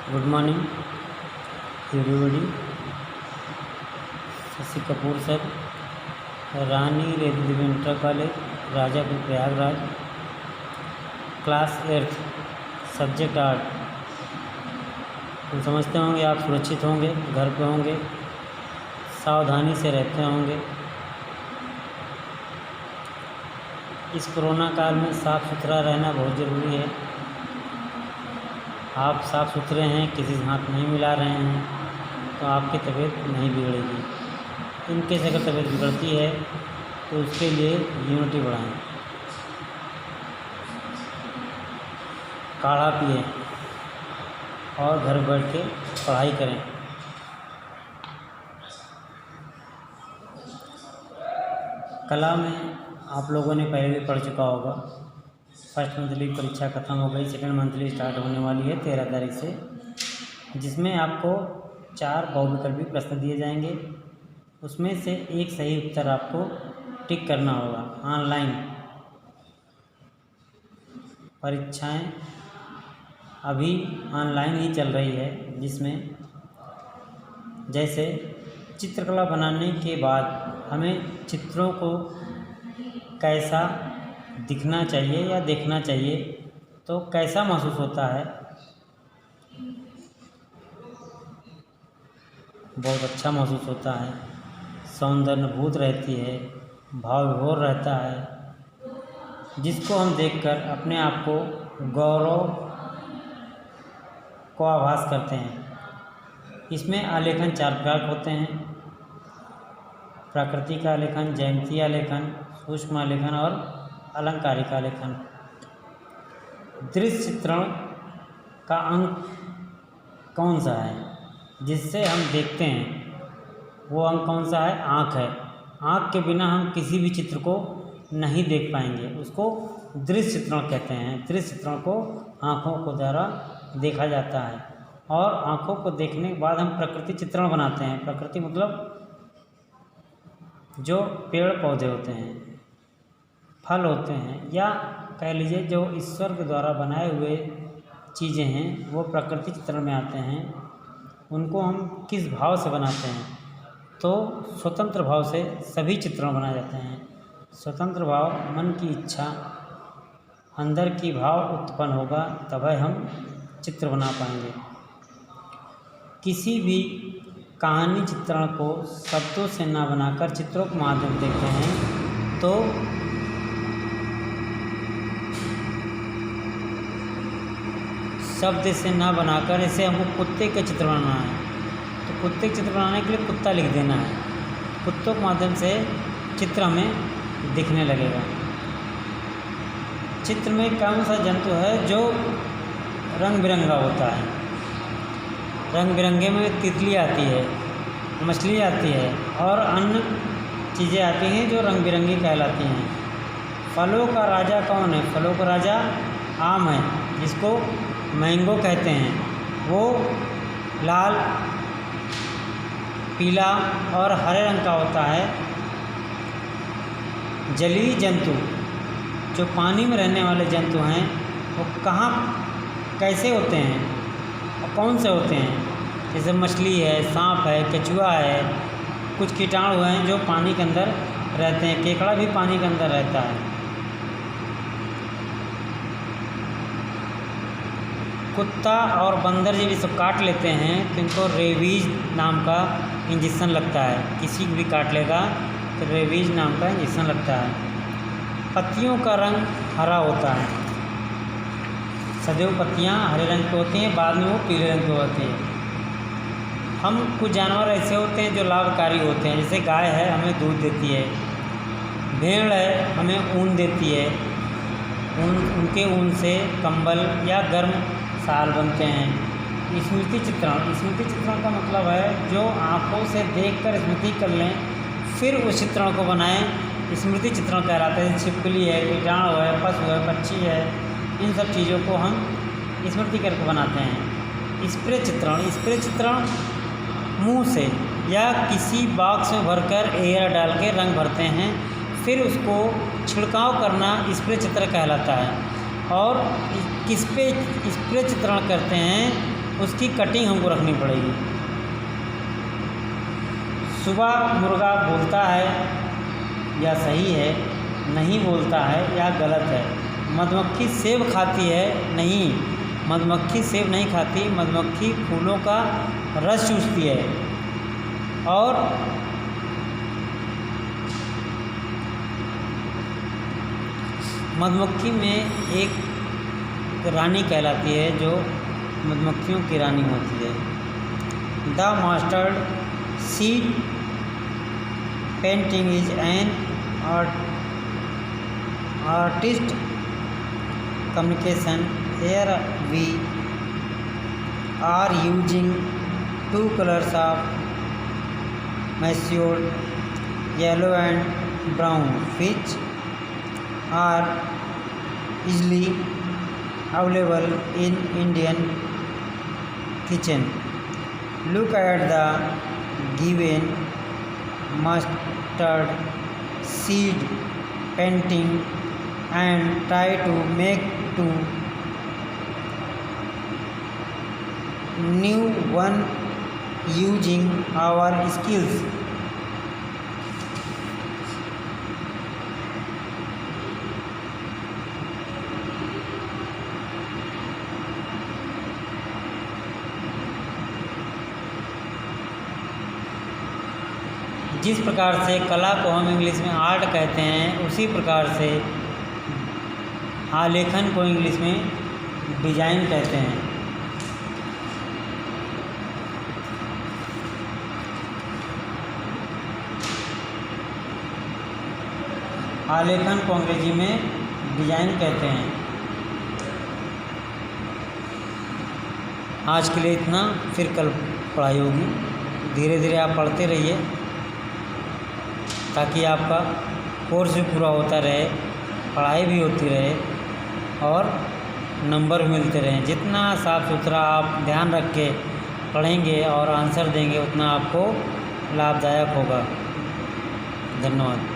Good morning everybody. Shashi Kapoor sir, Rani railway inter college, Rajapur Prayagraj, class 8, subject art. हम समझते होंगे आप सुरक्षित होंगे, घर पे होंगे, सावधानी से रहते होंगे। इस कोरोना काल में साफ़ सुथरा रहना बहुत ज़रूरी है। आप साफ़ सुथरे हैं, किसी से हाथ नहीं मिला रहे हैं, तो आपकी तबीयत नहीं बिगड़ेगी। इनकेस अगर तबीयत बिगड़ती है तो उसके लिए इम्यूनिटी बढ़ाएं, काढ़ा पिएं और घर बैठ के पढ़ाई करें। कला में आप लोगों ने पहले भी पढ़ चुका होगा। फर्स्ट मंथली परीक्षा ख़त्म हो गई, सेकंड मंथली स्टार्ट होने वाली है 13 तारीख से, जिसमें आपको 4 बहुविकल्पी प्रश्न दिए जाएंगे। उसमें से एक सही उत्तर आपको टिक करना होगा। ऑनलाइन परीक्षाएं अभी ऑनलाइन ही चल रही है, जिसमें जैसे चित्रकला बनाने के बाद हमें चित्रों को कैसा दिखना चाहिए या देखना चाहिए, तो कैसा महसूस होता है, बहुत अच्छा महसूस होता है, सौंदर्यभूत रहती है, भाव विभोर रहता है, जिसको हम देखकर अपने आप को गौरव को आभास करते हैं। इसमें आलेखन 4 प्रकार के होते हैं: प्राकृतिक आलेखन, ज्यामितीय आलेखन, सूक्ष्म आलेखन और अलंकारिक आलेखन। दृश्य चित्रण का अंक कौन सा है जिससे हम देखते हैं, वो अंक कौन सा है? आँख है। आँख के बिना हम किसी भी चित्र को नहीं देख पाएंगे, उसको दृश्य चित्रण कहते हैं। दृश्य चित्रण को आँखों को द्वारा देखा जाता है, और आँखों को देखने के बाद हम प्रकृति चित्रण बनाते हैं। प्रकृति मतलब जो पेड़ पौधे होते हैं, फल होते हैं, या कह लीजिए जो ईश्वर के द्वारा बनाए हुए चीज़ें हैं, वो प्रकृति चित्रण में आते हैं। उनको हम किस भाव से बनाते हैं? तो स्वतंत्र भाव से सभी चित्रण बनाए जाते हैं। स्वतंत्र भाव, मन की इच्छा, अंदर की भाव उत्पन्न होगा, तब हम चित्र बना पाएंगे। किसी भी कहानी चित्रण को शब्दों से ना बनाकर चित्रों के माध्यम से देखते हैं, तो शब्द से ना बनाकर ऐसे हमको कुत्ते का चित्र बनाना है, तो कुत्ते के चित्र बनाने के लिए कुत्ता लिख देना है। कुत्तों के माध्यम से चित्र हमें दिखने लगेगा। चित्र में कौन सा जंतु है जो रंग बिरंगा होता है? रंग बिरंगे में तितली आती है, मछली आती है, और अन्य चीज़ें आती हैं जो रंग बिरंगी कहलाती हैं। फलों का राजा कौन है? फलों का राजा आम है, जिसको मैंगो कहते हैं। वो लाल, पीला और हरे रंग का होता है। जलीय जंतु, जो पानी में रहने वाले जंतु हैं, वो कहाँ कैसे होते हैं और कौन से होते हैं? जैसे मछली है, सांप है, केचुआ है, कुछ कीटाणु हैं जो पानी के अंदर रहते हैं। केकड़ा भी पानी के अंदर रहता है। कुत्ता और बंदर जब इसे काट लेते हैं तो इनको रेबीज नाम का इंजेक्शन लगता है। किसी को भी काट लेगा तो रेबीज नाम का इंजेक्शन लगता है। पत्तियों का रंग हरा होता है। सदैव पत्तियां हरे रंग की होती हैं, बाद में वो पीले रंग की होती है। हम कुछ जानवर ऐसे होते हैं जो लाभकारी होते हैं, जैसे गाय है, हमें दूध देती है। भेड़ है, हमें ऊन देती है। उनके ऊन से कंबल या गर्म साल बनते हैं। स्मृति चित्रण, स्मृति चित्रण का मतलब है जो आँखों से देखकर स्मृति कर लें, फिर उस चित्रण को बनाएं, स्मृति चित्रण कहलाता है। छिपकली है, कीटाणु है, पशु है, पक्षी है, इन सब चीज़ों को हम स्मृति करके बनाते हैं। स्प्रे चित्रण, स्प्रे चित्रण मुंह से या किसी बॉक्स में भरकर एयर डाल के रंग भरते हैं, फिर उसको छिड़काव करना स्प्रे चित्र कहलाता है। और किस पे स्प्रे चित्रण करते हैं? उसकी कटिंग हमको रखनी पड़ेगी। सुबह मुर्गा बोलता है या सही है, नहीं बोलता है या गलत है। मधुमक्खी सेब खाती है, नहीं, मधुमक्खी सेब नहीं खाती, मधुमक्खी फूलों का रस चूसती है। और मधुमक्खी में एक रानी कहलाती है जो मधुमक्खियों की रानी होती है। The mastered seed painting is an artist communication. Here we are using two colors of mustard, yellow and brown, which are easily available in Indian kitchen. Look at the given mustard seed painting and try to make two new one using our skills. जिस प्रकार से कला को हम English में art कहते हैं, उसी प्रकार से आलेखन को इंग्लिश में डिजाइन कहते हैं। आलेखन को अंग्रेजी में डिजाइन कहते हैं। आज के लिए इतना, फिर कल पढ़ाई होगी। धीरे धीरे आप पढ़ते रहिए ताकि आपका कोर्स भी पूरा होता रहे, पढ़ाई भी होती रहे और नंबर भी मिलते रहें। जितना साफ़ सुथरा आप ध्यान रख के पढ़ेंगे और आंसर देंगे, उतना आपको लाभदायक होगा। धन्यवाद।